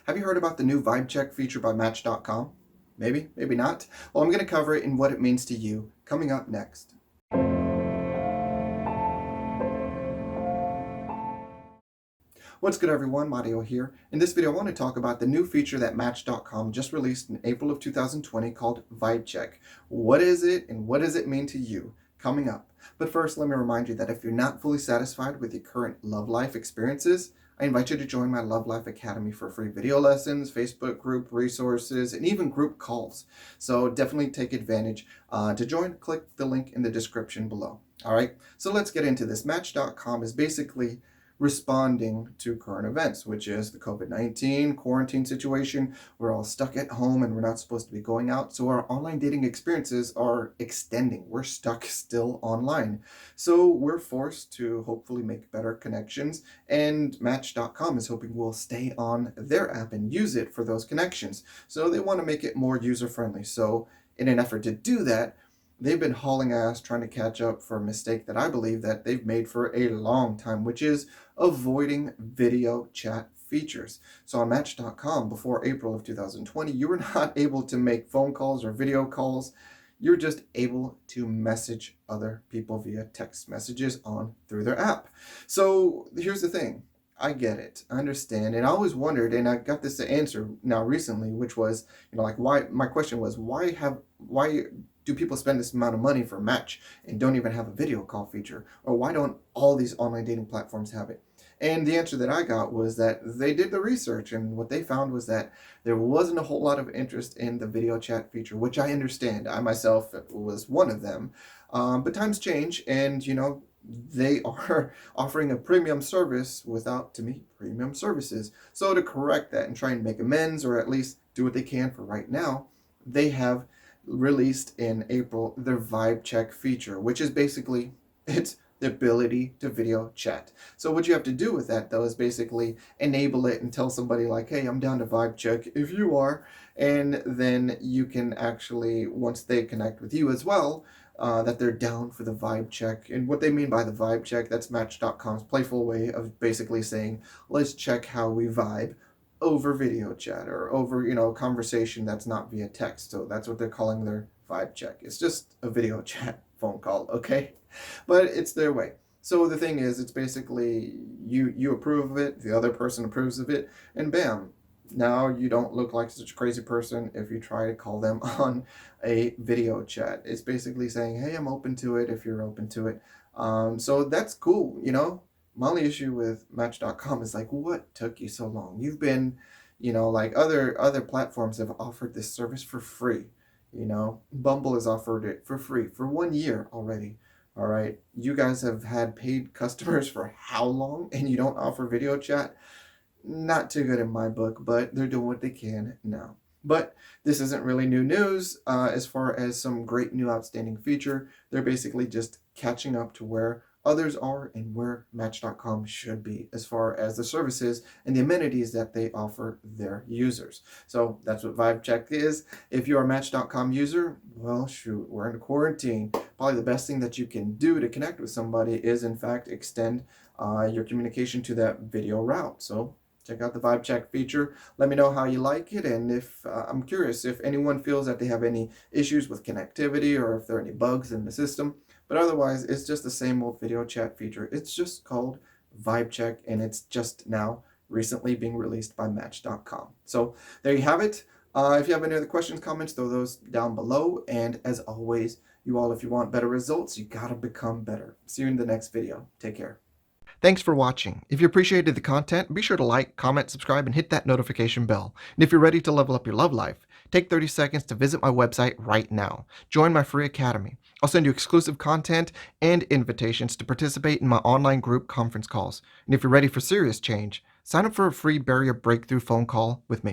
Have you heard about the new vibe check feature by Match.com? Maybe, maybe not. Well, I'm going to cover it and what it means to you coming up next. What's good, everyone? Mario here. In this video, I want to talk about the new feature that Match.com just released in April of 2020 called Vibe Check. What is it and what does it mean to you? Coming up. But first, let me remind you that if you're not fully satisfied with your current love life experiences, I invite you to join my Love Life Academy for free video lessons, Facebook group resources, and even group calls. So definitely take advantage. To join, click the link in the description below. All right, so let's get into this. Match.com is basically responding to current events, which is the COVID-19 quarantine situation. We're all stuck at home and we're not supposed to be going out. So our online dating experiences are extending. We're stuck still online. So we're forced to hopefully make better connections. And Match.com is hoping we'll stay on their app and use it for those connections. So they want to make it more user-friendly. So in an effort to do that, they've been hauling ass trying to catch up for a mistake that I believe that they've made for a long time, which is avoiding video chat features. So on Match.com, before April of 2020, you were not able to make phone calls or video calls. You're just able to message other people via text messages through their app. So here's the thing. I get it. I understand. And I always wondered, and I got this answer now recently, which was, why, my question was, why do people spend this amount of money for Match and don't even have a video call feature? Or why don't all these online dating platforms have it? And the answer that I got was that they did the research, and what they found was that there wasn't a whole lot of interest in the video chat feature, which I understand. I myself was one of them. But times change, and they are offering a premium service without, to me, premium services. So to correct that and try and make amends, or at least do what they can for right now, they have released in April their Vibe Check feature, which is basically, it's the ability to video chat. So what you have to do with that, though, is basically enable it and tell somebody like, hey, I'm down to Vibe Check if you are, and then you can actually, once they connect with you as well, that they're down for the Vibe Check. And what they mean by the Vibe Check, that's Match.com's playful way of basically saying, let's check how we vibe over video chat, or over, conversation that's not via text. So that's what they're calling their Vibe Check. It's just a video chat phone call, okay? But it's their way. So the thing is, it's basically you approve of it, the other person approves of it, and bam, now you don't look like such a crazy person if you try to call them on a video chat. It's basically saying, hey, I'm open to it if you're open to it. So that's cool, My only issue with Match.com is like, what took you so long? You've been, like other platforms have offered this service for free. Bumble has offered it for free for 1 year already. All right. You guys have had paid customers for how long, and you don't offer video chat? Not too good in my book, but they're doing what they can now. But this isn't really new news as far as some great new outstanding feature. They're basically just catching up to where others are and where Match.com should be as far as the services and the amenities that they offer their users. So that's what Vibe Check is. If you're a Match.com user, well, shoot, we're in quarantine. Probably the best thing that you can do to connect with somebody is, in fact, extend your communication to that video route. So check out the Vibe Check feature. Let me know how you like it, and if I'm curious if anyone feels that they have any issues with connectivity or if there are any bugs in the system. But otherwise, it's just the same old video chat feature. It's just called Vibe Check, and it's just now recently being released by Match.com. So there you have it. If you have any other questions, comments, throw those down below. And as always, you all, if you want better results, you gotta become better. See you in the next video. Take care. Thanks for watching. If you appreciated the content, be sure to like, comment, subscribe, and hit that notification bell. And if you're ready to level up your love life, take 30 seconds to visit my website right now. Join my free academy. I'll send you exclusive content and invitations to participate in my online group conference calls. And if you're ready for serious change, sign up for a free barrier breakthrough phone call with me.